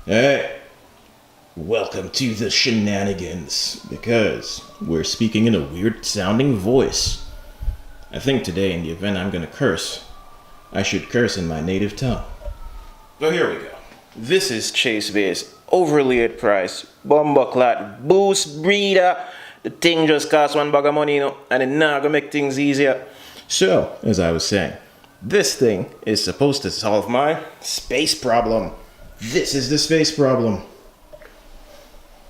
Hey, welcome to the shenanigans, because we're speaking in a weird sounding voice. I think today, in the event I'm gonna curse, I should curse in my native tongue. So here we go. This is Chase Bay's overly at price, bumbleclad, boost breeder. The thing just costs $1 of money, and it not gonna make things easier. So, as I was saying, this thing is supposed to solve my space problem. This is the space problem.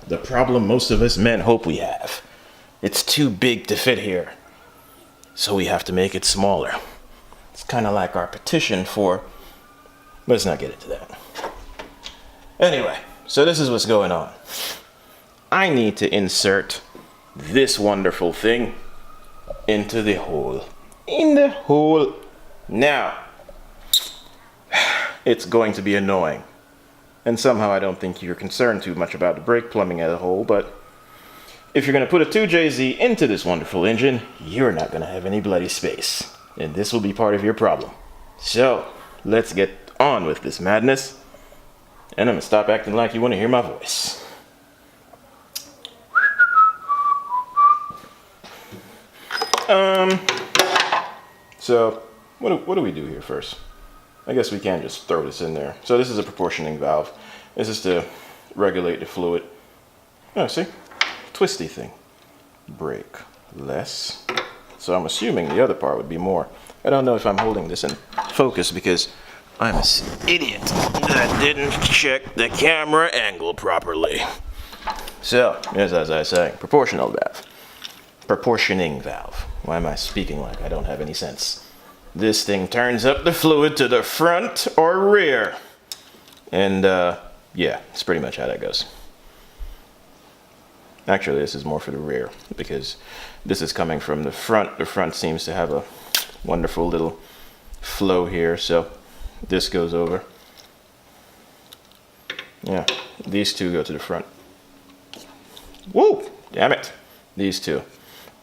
The problem most of us men hope we have. It's too big to fit here. So we have to make it smaller. It's kind of like our petition for... Let's not get into that. Anyway, so this is what's going on. I need to insert this wonderful thing into the hole. In the hole. Now, it's going to be annoying. And somehow I don't think you're concerned too much about the brake plumbing as a whole, but if you're going to put a 2JZ into this wonderful engine, you're not going to have any bloody space. And this will be part of your problem. So, let's get on with this madness. And I'm going to stop acting like you want to hear my voice. So, what do we do here first? I guess we can just throw this in there. So this is a proportioning valve. This is to regulate the fluid. Oh, see? Twisty thing. Brake less. So I'm assuming the other part would be more. I don't know if I'm holding this in focus because I'm an idiot that didn't check the camera angle properly. So, as I was saying, proportional valve. Proportioning valve. Why am I speaking like I don't have any sense? This thing turns up the fluid to the front or rear. And, yeah, that's pretty much how that goes. Actually, this is more for the rear, because this is coming from the front. The front seems to have a wonderful little flow here, so this goes over. Yeah, these two go to the front. Woo! Damn it. These two.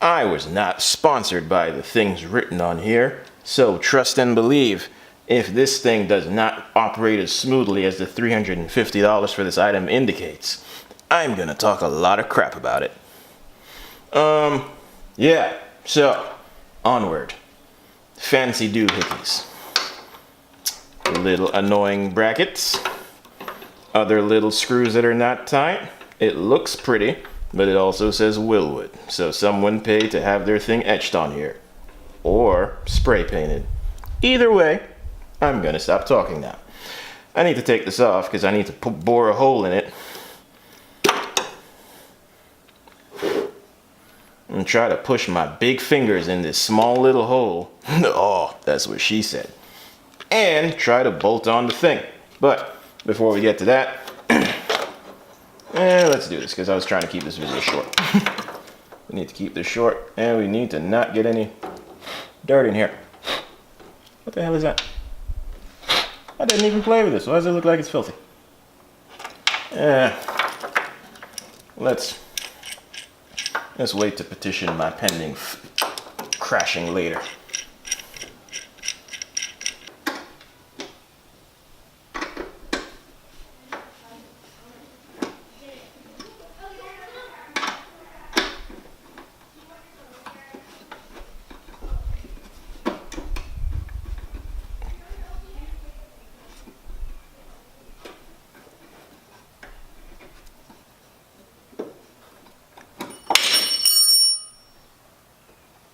I was not sponsored by the things written on here. So trust and believe, if this thing does not operate as smoothly as the $350 for this item indicates, I'm gonna talk a lot of crap about it. Yeah, so, onward. Fancy doohickeys. Little annoying brackets. Other little screws that are not tight. It looks pretty, but it also says Willwood. So someone paid to have their thing etched on here. Or spray painted. Either way, I'm gonna stop talking now. I need to take this off because I need to bore a hole in it and try to push my big fingers in this small little hole. Oh, that's what she said. And try to bolt on the thing. But before we get to that, let's do this because I was trying to keep this video short. We need to keep this short, and we need to not get any dirt in here. What the hell is that? I didn't even play with this. Why does it look like it's filthy? Let's wait to petition my pending crashing later.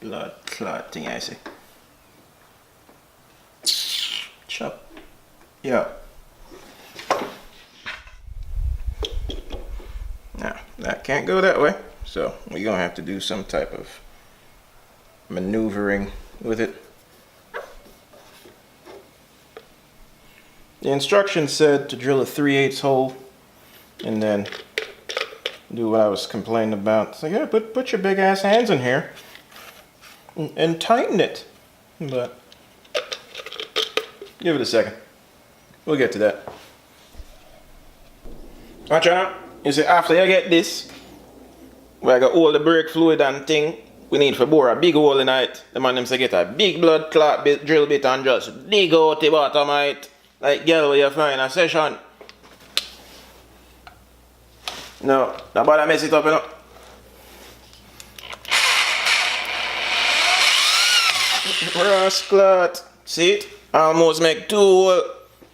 Blood clot thing I see. Chop. Yeah. Now, that can't go that way. So, we're gonna have to do some type of maneuvering with it. The instructions said to drill a 3/8 hole and then do what I was complaining about. So yeah, put your big ass hands in here and tighten it. But give it a second. We'll get to that. Watch out. You see, after you get this, where I got all the brake fluid and thing, we need to bore a big hole in it. The man them say get a big blood clot bit, drill bit and just dig out the bottom of it. Like girl where you find a session. No, not bother mess it up, you know. Rasclat. See it? Almost make 2 hole.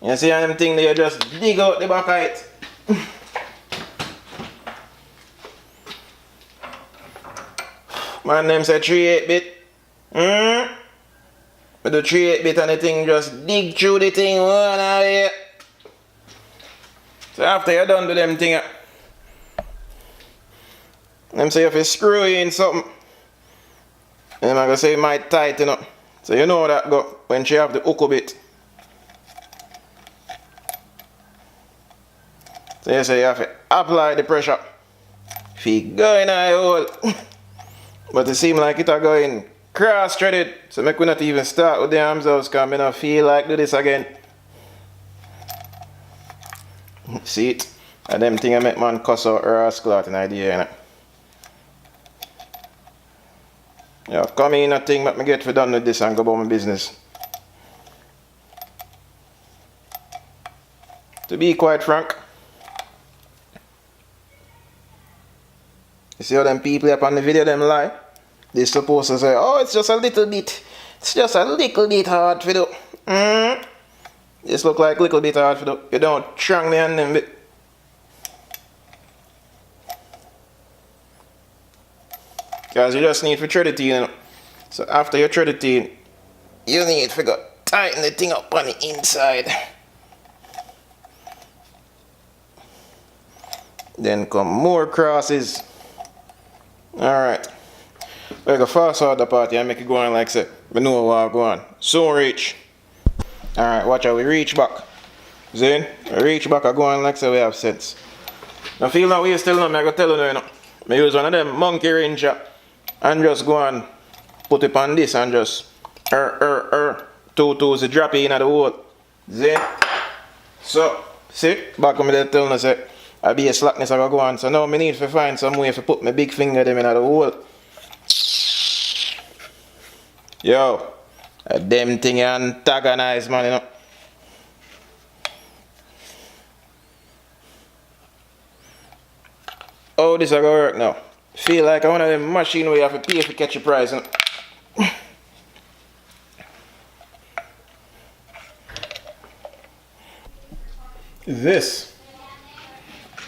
You see them thing there, just dig out the back of it. Man, them say 3/8-bit. But the 3/8-bit and the thing just dig through the thing one away. So after you're done with them thing, them say if you screw in something, and I'm gonna say it might tighten up. So you know that go when she have the hook a bit. So you say you have to apply the pressure. If you go in a hole. But it seems like it are going cross-threaded. So make we not even start with the arms out because I don't feel like do this again. See it? And them thing I make man cuss out Rasclat in idea, innit? Yeah, come in a thing, but me get for done with this and go about my business. To be quite frank, you see how them people up on the video them lie? They supposed to say, oh, it's just a little bit. It's just a little bit hard to do. This look like a little bit hard to do. You don't strong me on them bit. Because you just need for thread it in, you know. So after you thread it in, you need to go tighten the thing up on the inside. Then come more crosses. Alright. We're going to fast forward the party and make it go on like so. We know what I go on. Soon reach. Alright, watch how we reach back. See? We reach back and go on like so we have sense. Now feel that way still now, I'm going to tell you now. I use one of them monkey wrencher and just go and put it on this and just two toes drop it in at the hole. See? So, see? Back when I tell you say I'll be a slackness I go on. So now I need to find some way to put my big finger them in at the hole. Yo, them thing antagonize, man, you know. Oh, this is gonna work now. Feel like I want of them machine where you have to pay to catch a prize, you know?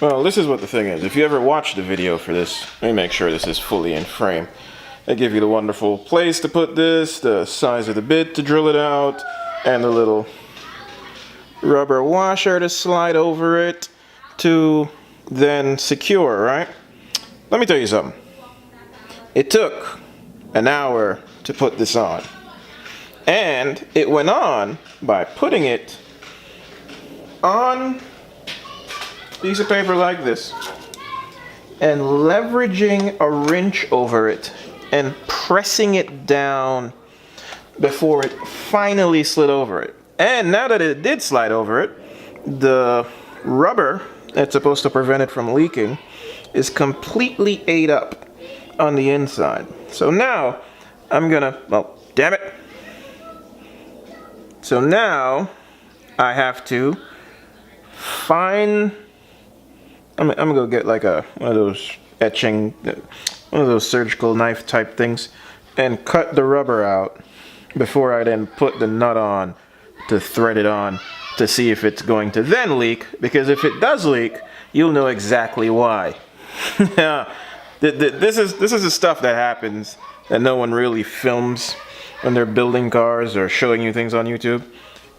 Well, this is what the thing is. If you ever watch the video for this, let me make sure this is fully in frame. They give you the wonderful place to put this, the size of the bit to drill it out, and the little rubber washer to slide over it to then secure, right? Let me tell you something. It took an hour to put this on. And it went on by putting it on a piece of paper like this and leveraging a wrench over it and pressing it down before it finally slid over it. And now that it did slide over it, the rubber that's supposed to prevent it from leaking is completely ate up on the inside. So now I'm gonna, well, damn it. So now I have to find, I'm gonna go get like one of those etching, one of those surgical knife type things, and cut the rubber out before I then put the nut on to thread it on to see if it's going to then leak, because if it does leak, you'll know exactly why. Yeah, this is the stuff that happens that no one really films when they're building cars or showing you things on YouTube.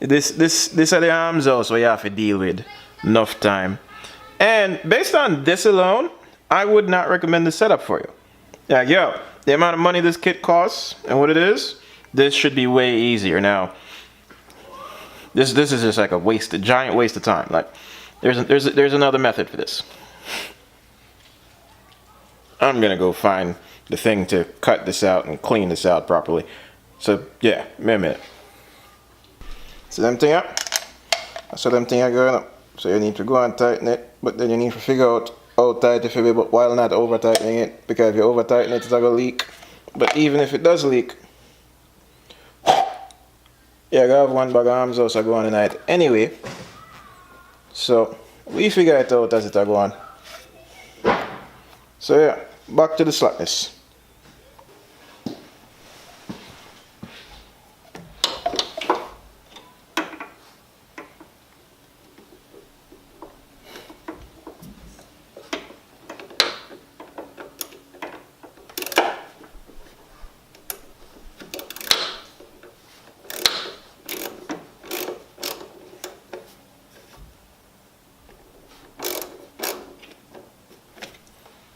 This are the arms also you have to deal with enough time. And based on this alone, I would not recommend the setup for you. Yeah, yo, the amount of money this kit costs and what it is, this should be way easier. Now, this is just like a giant waste of time. Like, there's another method for this. I'm gonna go find the thing to cut this out and clean this out properly. So yeah, a minute. See them thing up? So them thing are going up. So you need to go and tighten it, but then you need to figure out how tight it will be, but while not over tightening it, because if you over tighten it, it's gonna leak. But even if it does leak, yeah, I have one bag of arms also go on tonight. Anyway, so we figure it out as it go on. So yeah, back to the slackness.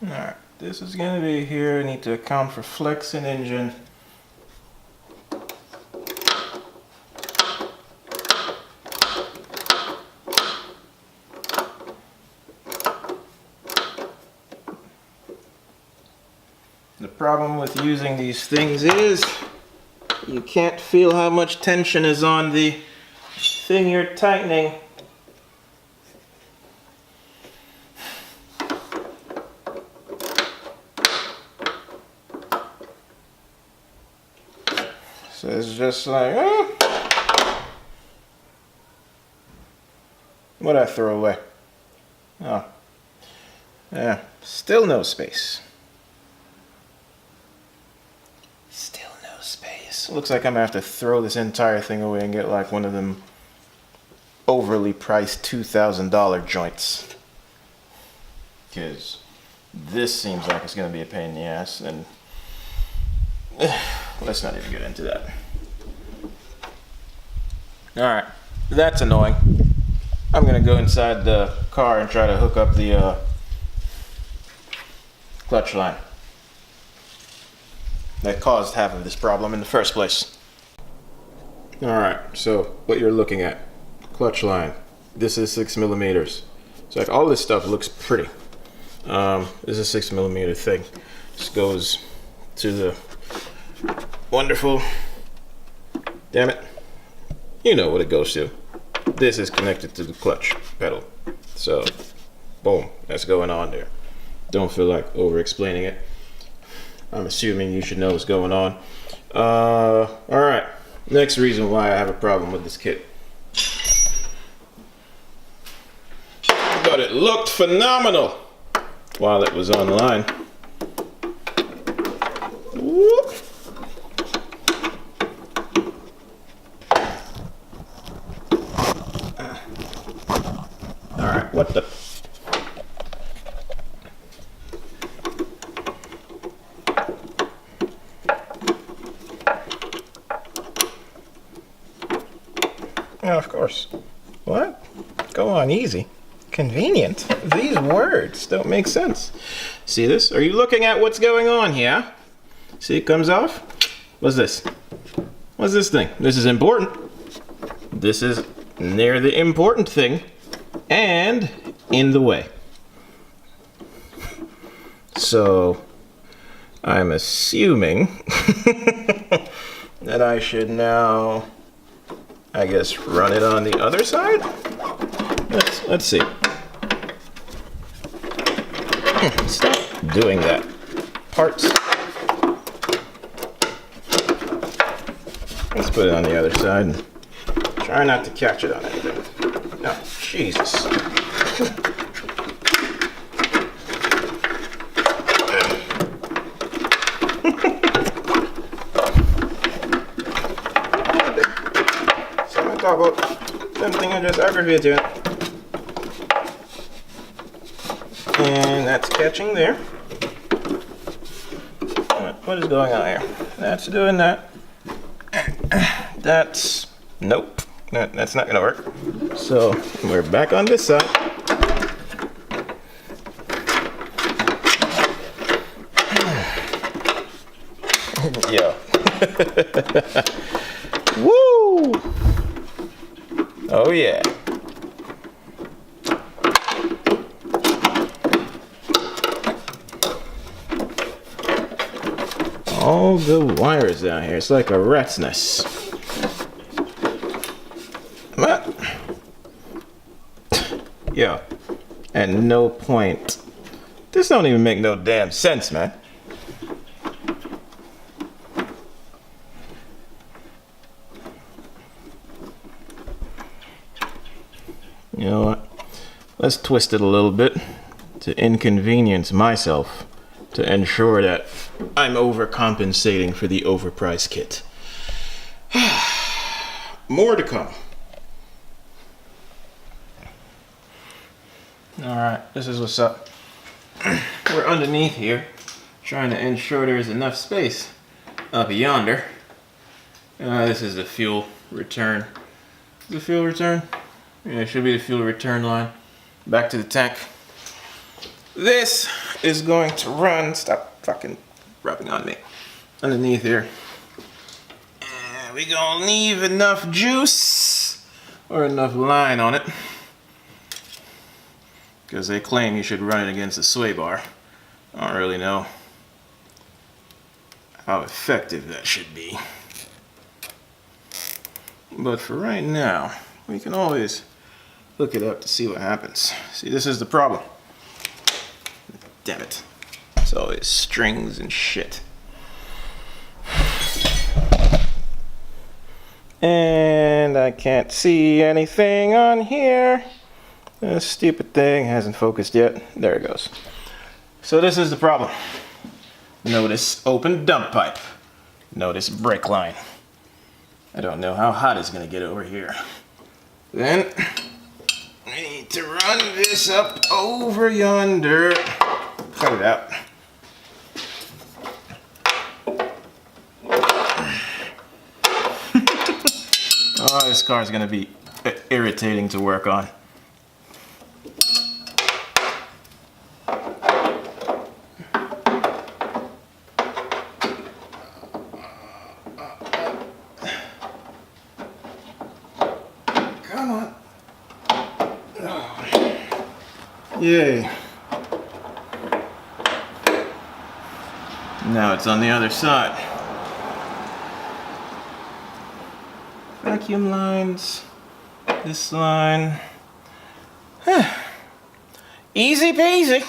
Alright, this is going to be here. I need to account for flex and engine. The problem with using these things is you can't feel how much tension is on the thing you're tightening. So it's just like, what'd I throw away? Oh, yeah, still no space. Still no space. Looks like I'm gonna have to throw this entire thing away and get like one of them overly priced $2,000 joints. Because this seems like it's gonna be a pain in the ass, and let's not even get into that. Alright, that's annoying. I'm gonna go inside the car and try to hook up the clutch line that caused half of this problem in the first place. Alright, so what you're looking at, clutch line. This is 6mm. So like all this stuff looks pretty. This is a 6mm thing. This goes to the wonderful, damn it, you know what it goes to. This is connected to the clutch pedal. So, boom, that's going on there. Don't feel like over explaining it. I'm assuming you should know what's going on. Alright, next reason why I have a problem with this kit. But it looked phenomenal while it was online. Whoop. Alright, what the? Yeah, of course. What? Go on, easy. Convenient. These words don't make sense. See this? Are you looking at what's going on here? See, it comes off. What's this? What's this thing? This is important. This is near the important thing and in the way. So I'm assuming that I should now, I guess, run it on the other side. Let's see. Stop doing that. Parts. Let's put it on the other side and try not to catch it on anything. No, Jesus. So I'm gonna talk about something I just aggravated you. And that's catching there. What is going on here? That's doing that. That's, nope, that's not gonna work. So we're back on this side. Yeah. Woo! Oh yeah. All the wires down here. It's like a rat's nest. But, yeah, at no point. This don't even make no damn sense, man. You know what? Let's twist it a little bit to inconvenience myself to ensure that I'm overcompensating for the overpriced kit. More to come. Alright, this is what's up. We're underneath here, trying to ensure there's enough space up yonder. This is the fuel return. The fuel return? Yeah, it should be the fuel return line. Back to the tank. This is going to run, stop fucking rubbing on me, underneath here. And we gonna leave enough juice or enough line on it, because they claim you should run it against the sway bar. I don't really know how effective that should be. But for right now, we can always hook it up to see what happens. See, this is the problem. Damn it. It's always strings and shit. And I can't see anything on here. This stupid thing hasn't focused yet. There it goes. So this is the problem. Notice open dump pipe. Notice brake line. I don't know how hot it's gonna get over here. Then we need to run this up over yonder. Cut it out. Oh, this car is gonna be irritating to work on. Come on. Oh. Yay. Now it's on the other side. Vacuum lines. This line. Easy peasy.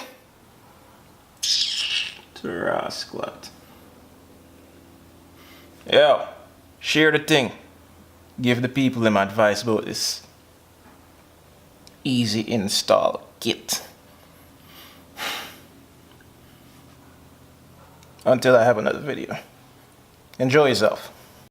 Terrasclat. Yo, share the thing. Give the people them advice about this easy install kit. Until I have another video. Enjoy yourself.